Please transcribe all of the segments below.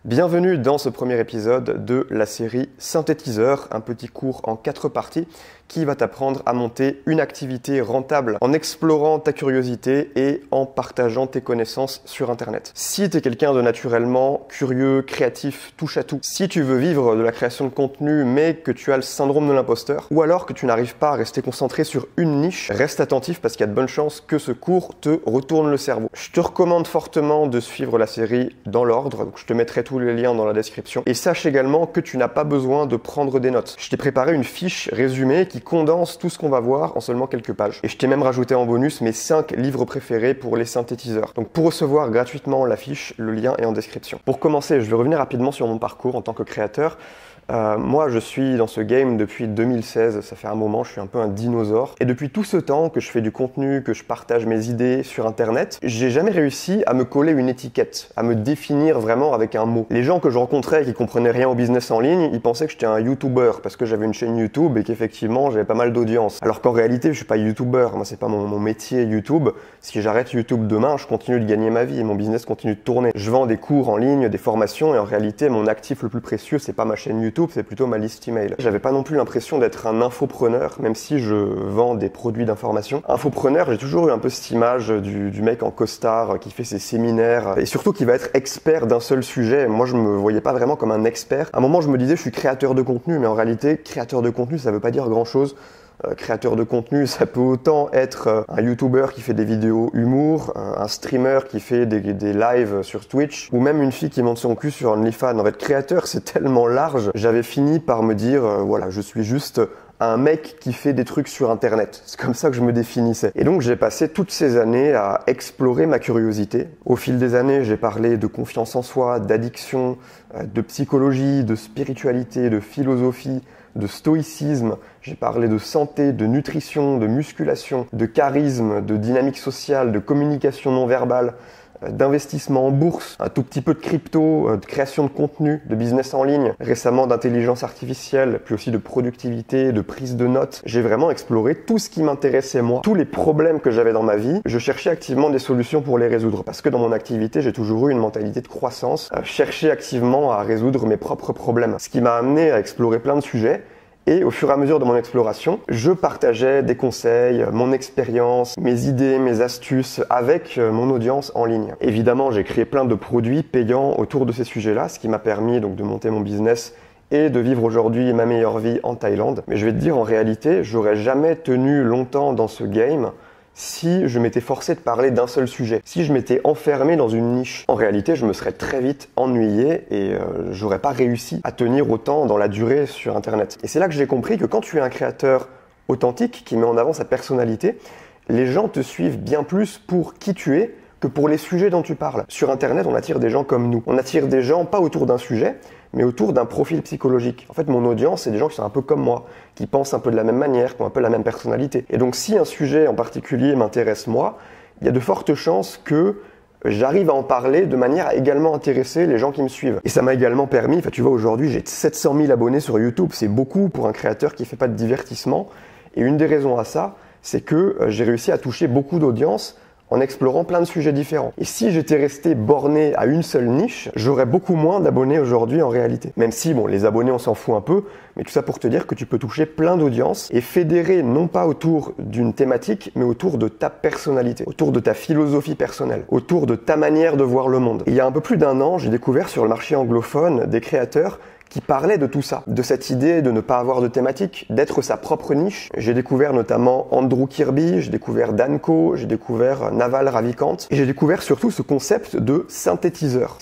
Bienvenue dans ce premier épisode de la série Synthétiseur, un petit cours en 4 parties qui va t'apprendre à monter une activité rentable en explorant ta curiosité et en partageant tes connaissances sur Internet. Si tu es quelqu'un de naturellement curieux, créatif, touche à tout, si tu veux vivre de la création de contenu mais que tu as le syndrome de l'imposteur, ou alors que tu n'arrives pas à rester concentré sur une niche, reste attentif parce qu'il y a de bonnes chances que ce cours te retourne le cerveau. Je te recommande fortement de suivre la série dans l'ordre, donc je te mettrai tous les liens dans la description. Et sache également que tu n'as pas besoin de prendre des notes. Je t'ai préparé une fiche résumée qui condense tout ce qu'on va voir en seulement quelques pages. Et je t'ai même rajouté en bonus mes 5 livres préférés pour les synthétiseurs. Donc pour recevoir gratuitement la fiche, le lien est en description. Pour commencer, je vais revenir rapidement sur mon parcours en tant que créateur. Moi, je suis dans ce game depuis 2016, ça fait un moment, je suis un peu un dinosaure. Et depuis tout ce temps que je fais du contenu, que je partage mes idées sur Internet, j'ai jamais réussi à me coller une étiquette, à me définir vraiment avec un mot. Les gens que je rencontrais qui comprenaient rien au business en ligne, ils pensaient que j'étais un YouTuber parce que j'avais une chaîne YouTube et qu'effectivement j'avais pas mal d'audience. Alors qu'en réalité, je suis pas YouTuber, moi c'est pas mon métier YouTube. Si j'arrête YouTube demain, je continue de gagner ma vie et mon business continue de tourner. Je vends des cours en ligne, des formations et en réalité, mon actif le plus précieux, c'est pas ma chaîne YouTube, c'est plutôt ma liste email. J'avais pas non plus l'impression d'être un infopreneur, même si je vends des produits d'information. Infopreneur, j'ai toujours eu un peu cette image du mec en costard qui fait ses séminaires et surtout qui va être expert d'un seul sujet. Moi, je me voyais pas vraiment comme un expert. À un moment, je me disais, je suis créateur de contenu, mais en réalité, créateur de contenu, ça veut pas dire grand-chose. Créateur de contenu, ça peut autant être un YouTuber qui fait des vidéos humour, un streamer qui fait des lives sur Twitch, ou même une fille qui monte son cul sur OnlyFans. En fait, créateur, c'est tellement large. J'avais fini par me dire, voilà, je suis juste un mec qui fait des trucs sur Internet. C'est comme ça que je me définissais. Et donc, j'ai passé toutes ces années à explorer ma curiosité. Au fil des années, j'ai parlé de confiance en soi, d'addiction, de psychologie, de spiritualité, de philosophie, de stoïcisme, j'ai parlé de santé, de nutrition, de musculation, de charisme, de dynamique sociale, de communication non verbale, d'investissement en bourse, un tout petit peu de crypto, de création de contenu, de business en ligne, récemment d'intelligence artificielle, puis aussi de productivité, de prise de notes. J'ai vraiment exploré tout ce qui m'intéressait moi, tous les problèmes que j'avais dans ma vie. Je cherchais activement des solutions pour les résoudre parce que dans mon activité, j'ai toujours eu une mentalité de croissance, chercher activement à résoudre mes propres problèmes. Ce qui m'a amené à explorer plein de sujets. Et au fur et à mesure de mon exploration, je partageais des conseils, mon expérience, mes idées, mes astuces avec mon audience en ligne. Évidemment, j'ai créé plein de produits payants autour de ces sujets-là, ce qui m'a permis donc de monter mon business et de vivre aujourd'hui ma meilleure vie en Thaïlande. Mais je vais te dire, en réalité, j'aurais jamais tenu longtemps dans ce game si je m'étais forcé de parler d'un seul sujet, si je m'étais enfermé dans une niche. En réalité, je me serais très vite ennuyé et j'aurais pas réussi à tenir autant dans la durée sur Internet. Et c'est là que j'ai compris que quand tu es un créateur authentique qui met en avant sa personnalité, les gens te suivent bien plus pour qui tu es que pour les sujets dont tu parles. Sur Internet, on attire des gens comme nous. On attire des gens pas autour d'un sujet, mais autour d'un profil psychologique. En fait, mon audience, c'est des gens qui sont un peu comme moi, qui pensent un peu de la même manière, qui ont un peu la même personnalité. Et donc, si un sujet en particulier m'intéresse moi, il y a de fortes chances que j'arrive à en parler de manière à également intéresser les gens qui me suivent. Et ça m'a également permis, tu vois, aujourd'hui, j'ai 700 000 abonnés sur YouTube. C'est beaucoup pour un créateur qui fait pas de divertissement. Et une des raisons à ça, c'est que j'ai réussi à toucher beaucoup d'audience en explorant plein de sujets différents. Et si j'étais resté borné à une seule niche, j'aurais beaucoup moins d'abonnés aujourd'hui en réalité. Même si, bon, les abonnés, on s'en fout un peu, mais tout ça pour te dire que tu peux toucher plein d'audiences et fédérer non pas autour d'une thématique, mais autour de ta personnalité, autour de ta philosophie personnelle, autour de ta manière de voir le monde. Et il y a un peu plus d'un an, j'ai découvert sur le marché anglophone des créateurs qui parlait de tout ça, de cette idée de ne pas avoir de thématique, d'être sa propre niche. J'ai découvert notamment Andrew Kirby, j'ai découvert Danko, j'ai découvert Naval Ravikant, et j'ai découvert surtout ce concept de synthétiseur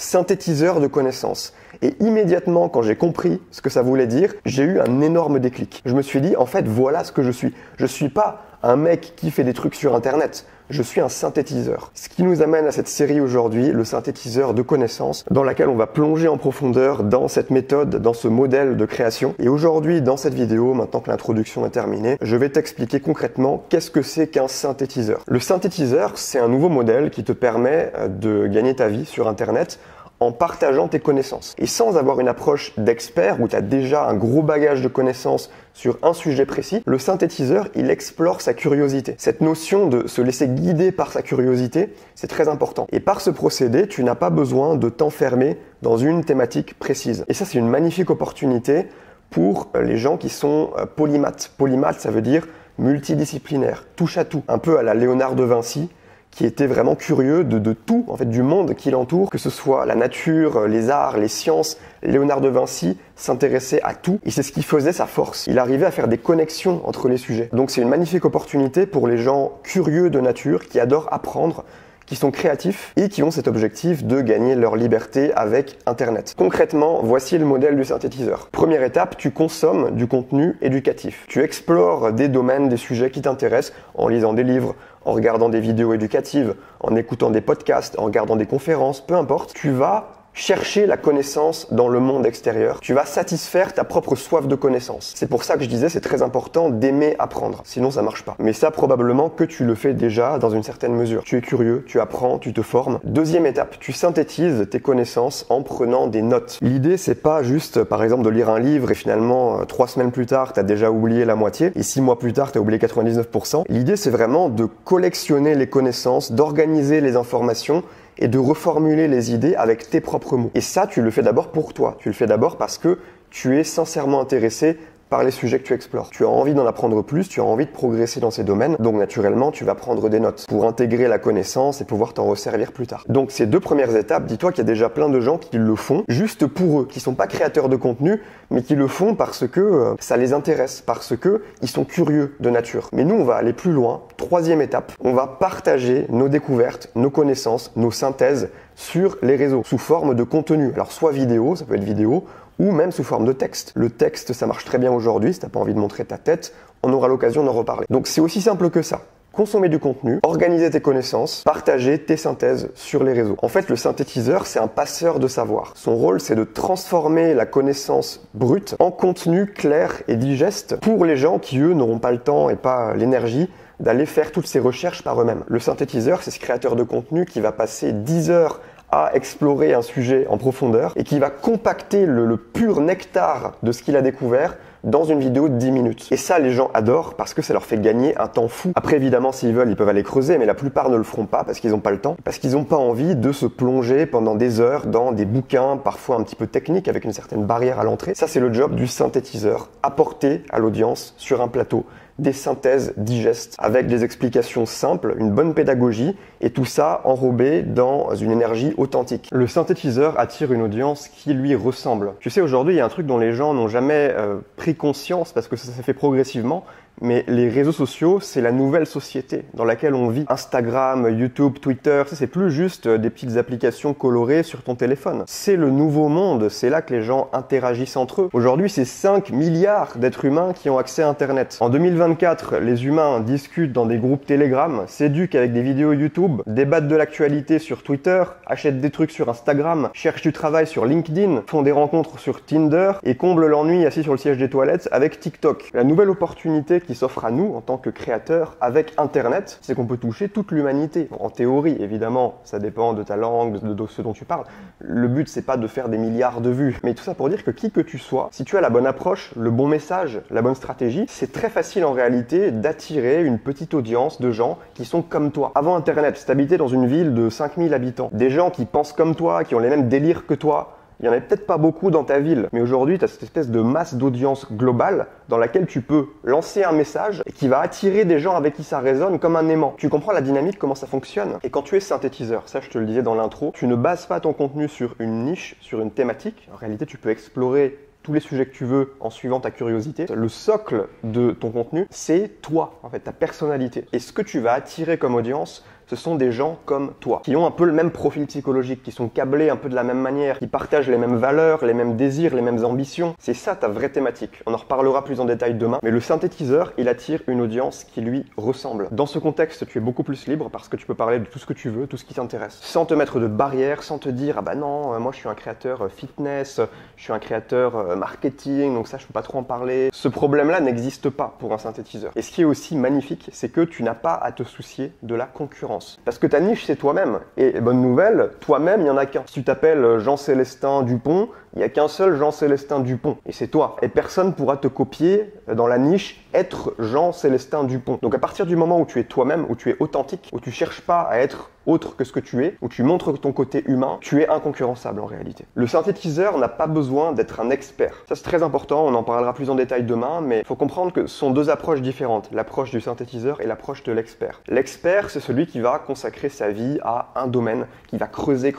de connaissances. Et immédiatement, quand j'ai compris ce que ça voulait dire, j'ai eu un énorme déclic. Je me suis dit, en fait, voilà ce que je suis. Je suis pas un mec qui fait des trucs sur Internet. Je suis un synthétiseur. Ce qui nous amène à cette série aujourd'hui, le synthétiseur de connaissances, dans laquelle on va plonger en profondeur dans cette méthode, dans ce modèle de création. Et aujourd'hui, dans cette vidéo, maintenant que l'introduction est terminée, je vais t'expliquer concrètement qu'est-ce que c'est qu'un synthétiseur. Le synthétiseur, c'est un nouveau modèle qui te permet de gagner ta vie sur Internet en partageant tes connaissances. Et sans avoir une approche d'expert où tu as déjà un gros bagage de connaissances sur un sujet précis, le synthétiseur, il explore sa curiosité. Cette notion de se laisser guider par sa curiosité, c'est très important. Et par ce procédé, tu n'as pas besoin de t'enfermer dans une thématique précise. Et ça, c'est une magnifique opportunité pour les gens qui sont polymathes. Polymathe, ça veut dire multidisciplinaire, touche à tout. Un peu à la Léonard de Vinci, qui était vraiment curieux de tout, en fait, du monde qui l'entoure, que ce soit la nature, les arts, les sciences. Léonard de Vinci s'intéressait à tout et c'est ce qui faisait sa force. Il arrivait à faire des connexions entre les sujets. Donc c'est une magnifique opportunité pour les gens curieux de nature, qui adorent apprendre, qui sont créatifs et qui ont cet objectif de gagner leur liberté avec Internet. Concrètement, voici le modèle du synthétiseur. Première étape, tu consommes du contenu éducatif. Tu explores des domaines, des sujets qui t'intéressent en lisant des livres, en regardant des vidéos éducatives, en écoutant des podcasts, en regardant des conférences, peu importe. Tu vas chercher la connaissance dans le monde extérieur. Tu vas satisfaire ta propre soif de connaissance. C'est pour ça que je disais c'est très important d'aimer apprendre. Sinon ça marche pas. Mais ça probablement que tu le fais déjà dans une certaine mesure. Tu es curieux, tu apprends, tu te formes. Deuxième étape, tu synthétises tes connaissances en prenant des notes. L'idée c'est pas juste par exemple de lire un livre et finalement 3 semaines plus tard t'as déjà oublié la moitié et 6 mois plus tard t'as oublié 99%. L'idée c'est vraiment de collectionner les connaissances, d'organiser les informations et de reformuler les idées avec tes propres mots. Et ça, tu le fais d'abord pour toi. Tu le fais d'abord parce que tu es sincèrement intéressé par les sujets que tu explores. Tu as envie d'en apprendre plus, tu as envie de progresser dans ces domaines, donc naturellement, tu vas prendre des notes pour intégrer la connaissance et pouvoir t'en resservir plus tard. Donc ces 2 premières étapes, dis-toi qu'il y a déjà plein de gens qui le font juste pour eux, qui sont pas créateurs de contenu, mais qui le font parce que ça les intéresse, parce que ils sont curieux de nature. Mais nous, on va aller plus loin. 3e étape, on va partager nos découvertes, nos connaissances, nos synthèses sur les réseaux sous forme de contenu. Alors soit vidéo, ça peut être vidéo, ou même sous forme de texte. Le texte, ça marche très bien aujourd'hui, si t'as pas envie de montrer ta tête, on aura l'occasion d'en reparler. Donc c'est aussi simple que ça. Consommer du contenu, organiser tes connaissances, partager tes synthèses sur les réseaux. En fait, le synthétiseur, c'est un passeur de savoir. Son rôle, c'est de transformer la connaissance brute en contenu clair et digeste pour les gens qui, eux, n'auront pas le temps et pas l'énergie d'aller faire toutes ces recherches par eux-mêmes. Le synthétiseur, c'est ce créateur de contenu qui va passer 10 heures à explorer un sujet en profondeur et qui va compacter le pur nectar de ce qu'il a découvert dans une vidéo de 10 minutes. Et ça, les gens adorent parce que ça leur fait gagner un temps fou. Après, évidemment, s'ils veulent, ils peuvent aller creuser, mais la plupart ne le feront pas parce qu'ils n'ont pas le temps, parce qu'ils n'ont pas envie de se plonger pendant des heures dans des bouquins, parfois un petit peu techniques, avec une certaine barrière à l'entrée. Ça, c'est le job du synthétiseur. Apporter à l'audience sur un plateau des synthèses digestes avec des explications simples, une bonne pédagogie et tout ça enrobé dans une énergie authentique. Le synthétiseur attire une audience qui lui ressemble. Tu sais, aujourd'hui, il y a un truc dont les gens n'ont jamais pris conscience parce que ça s'est fait progressivement, mais les réseaux sociaux, c'est la nouvelle société dans laquelle on vit. Instagram, YouTube, Twitter, c'est plus juste des petites applications colorées sur ton téléphone. C'est le nouveau monde, c'est là que les gens interagissent entre eux. Aujourd'hui, c'est 5 milliards d'êtres humains qui ont accès à Internet. En 2024, les humains discutent dans des groupes Telegram, s'éduquent avec des vidéos YouTube, débattent de l'actualité sur Twitter, achètent des trucs sur Instagram, cherchent du travail sur LinkedIn, font des rencontres sur Tinder et comblent l'ennui assis sur le siège des toilettes avec TikTok. La nouvelle opportunité qui s'offre à nous en tant que créateurs avec Internet, c'est qu'on peut toucher toute l'humanité. En théorie, évidemment, ça dépend de ta langue, de ce dont tu parles. Le but, c'est pas de faire des milliards de vues, mais tout ça pour dire que qui que tu sois, si tu as la bonne approche, le bon message, la bonne stratégie, c'est très facile en réalité d'attirer une petite audience de gens qui sont comme toi. Avant Internet, si t'habitais dans une ville de 5000 habitants, des gens qui pensent comme toi, qui ont les mêmes délires que toi, il n'y en avait peut-être pas beaucoup dans ta ville, mais aujourd'hui, tu as cette espèce de masse d'audience globale dans laquelle tu peux lancer un message et qui va attirer des gens avec qui ça résonne comme un aimant. Tu comprends la dynamique, comment ça fonctionne? Et quand tu es synthétiseur, ça je te le disais dans l'intro, tu ne bases pas ton contenu sur une niche, sur une thématique. En réalité, tu peux explorer tous les sujets que tu veux en suivant ta curiosité. Le socle de ton contenu, c'est toi, en fait, ta personnalité. Et ce que tu vas attirer comme audience, ce sont des gens comme toi, qui ont un peu le même profil psychologique, qui sont câblés un peu de la même manière, qui partagent les mêmes valeurs, les mêmes désirs, les mêmes ambitions. C'est ça ta vraie thématique. On en reparlera plus en détail demain, mais le synthétiseur, il attire une audience qui lui ressemble. Dans ce contexte, tu es beaucoup plus libre parce que tu peux parler de tout ce que tu veux, tout ce qui t'intéresse, sans te mettre de barrières, sans te dire « Ah bah non, moi je suis un créateur fitness, je suis un créateur marketing, donc ça je peux pas trop en parler. » Ce problème-là n'existe pas pour un synthétiseur. Et ce qui est aussi magnifique, c'est que tu n'as pas à te soucier de la concurrence. concurrence. Parce que ta niche, c'est toi-même. Et bonne nouvelle, toi-même, il n'y en a qu'un. Si tu t'appelles Jean-Célestin Dupont, il n'y a qu'un seul Jean-Célestin Dupont. Et c'est toi. Et personne ne pourra te copier dans la niche être Jean-Célestin Dupont. Donc à partir du moment où tu es toi-même, où tu es authentique, où tu cherches pas à être autre que ce que tu es, où tu montres ton côté humain, tu es inconcurrençable en réalité. Le synthétiseur n'a pas besoin d'être un expert. Ça c'est très important, on en parlera plus en détail demain, mais il faut comprendre que ce sont deux approches différentes, l'approche du synthétiseur et l'approche de l'expert. L'expert, c'est celui qui va consacrer sa vie à un domaine, qui va creuser,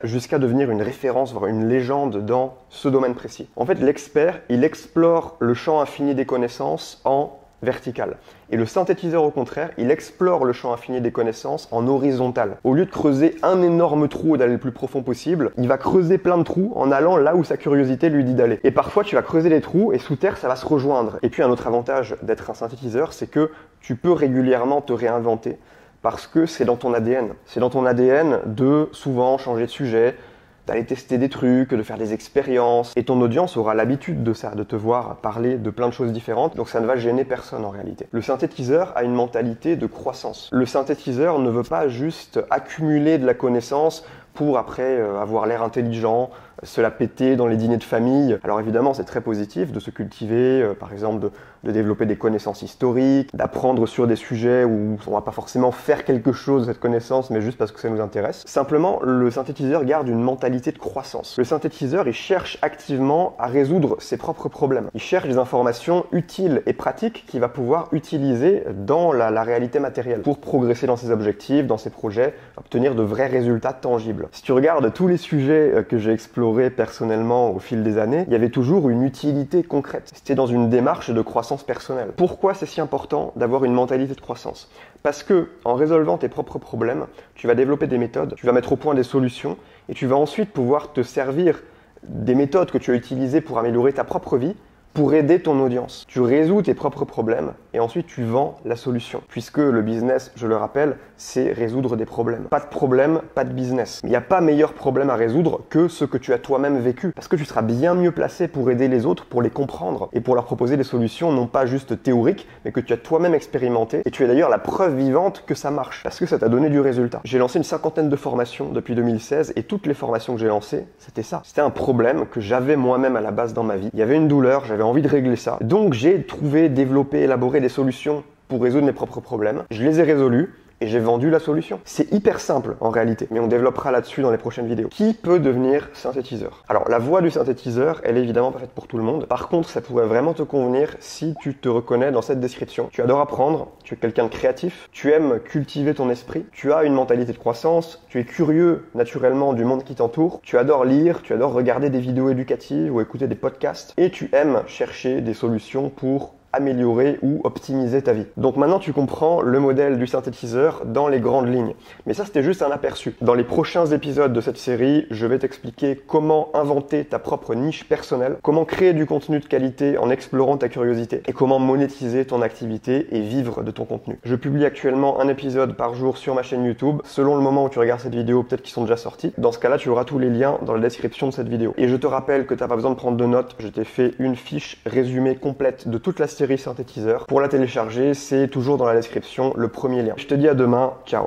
jusqu'à devenir une référence, voire une légende dans ce domaine précis. En fait, l'expert, il explore le champ infini des connaissances en vertical. Et le synthétiseur, au contraire, il explore le champ infini des connaissances en horizontal. Au lieu de creuser un énorme trou et d'aller le plus profond possible, il va creuser plein de trous en allant là où sa curiosité lui dit d'aller. Et parfois, tu vas creuser des trous et sous terre, ça va se rejoindre. Et puis, un autre avantage d'être un synthétiseur, c'est que tu peux régulièrement te réinventer parce que c'est dans ton ADN. C'est dans ton ADN de souvent changer de sujet, d'aller tester des trucs, de faire des expériences. Et ton audience aura l'habitude de ça, de te voir parler de plein de choses différentes, donc ça ne va gêner personne en réalité. Le synthétiseur a une mentalité de croissance. Le synthétiseur ne veut pas juste accumuler de la connaissance pour après avoir l'air intelligent, se la péter dans les dîners de famille. Alors évidemment, c'est très positif de se cultiver, par exemple de développer des connaissances historiques, d'apprendre sur des sujets où on va pas forcément faire quelque chose de cette connaissance, mais juste parce que ça nous intéresse. Simplement, le synthétiseur garde une mentalité de croissance. Le synthétiseur, il cherche activement à résoudre ses propres problèmes. Il cherche des informations utiles et pratiques qu'il va pouvoir utiliser dans la réalité matérielle pour progresser dans ses objectifs, dans ses projets, obtenir de vrais résultats tangibles. Si tu regardes tous les sujets que j'ai explorés personnellement au fil des années, il y avait toujours une utilité concrète. C'était dans une démarche de croissance personnelle. Pourquoi c'est si important d'avoir une mentalité de croissance? Parce que en résolvant tes propres problèmes, tu vas développer des méthodes, tu vas mettre au point des solutions et tu vas ensuite pouvoir te servir des méthodes que tu as utilisées pour améliorer ta propre vie, pour aider ton audience. Tu résous tes propres problèmes et ensuite tu vends la solution. Puisque le business, je le rappelle, c'est résoudre des problèmes. Pas de problème, pas de business. Mais il n'y a pas meilleur problème à résoudre que ce que tu as toi-même vécu. Parce que tu seras bien mieux placé pour aider les autres, pour les comprendre et pour leur proposer des solutions non pas juste théoriques, mais que tu as toi-même expérimenté. Et tu es d'ailleurs la preuve vivante que ça marche. Parce que ça t'a donné du résultat. J'ai lancé une 50aine de formations depuis 2016 et toutes les formations que j'ai lancées, c'était ça. C'était un problème que j'avais moi-même à la base dans ma vie. Il y avait une douleur, j'avais envie de régler ça. Donc j'ai trouvé, développé, élaboré des solutions pour résoudre mes propres problèmes. Je les ai résolus et j'ai vendu la solution. C'est hyper simple en réalité, mais on développera là-dessus dans les prochaines vidéos. Qui peut devenir synthétiseur? Alors la voie du synthétiseur, elle est évidemment pas faite pour tout le monde. Par contre, ça pourrait vraiment te convenir si tu te reconnais dans cette description. Tu adores apprendre, tu es quelqu'un de créatif, tu aimes cultiver ton esprit, tu as une mentalité de croissance, tu es curieux naturellement du monde qui t'entoure, tu adores lire, tu adores regarder des vidéos éducatives ou écouter des podcasts et tu aimes chercher des solutions pour améliorer ou optimiser ta vie. Donc maintenant tu comprends le modèle du synthétiseur dans les grandes lignes. Mais ça c'était juste un aperçu. Dans les prochains épisodes de cette série, je vais t'expliquer comment inventer ta propre niche personnelle, comment créer du contenu de qualité en explorant ta curiosité et comment monétiser ton activité et vivre de ton contenu. Je publie actuellement un épisode par jour sur ma chaîne YouTube. Selon le moment où tu regardes cette vidéo, peut-être qu'ils sont déjà sortis. Dans ce cas-là, tu auras tous les liens dans la description de cette vidéo. Et je te rappelle que tu n'as pas besoin de prendre de notes. Je t'ai fait une fiche résumée complète de toute la série synthétiseur. Pour la télécharger, c'est toujours dans la description, le premier lien. Je te dis à demain, ciao.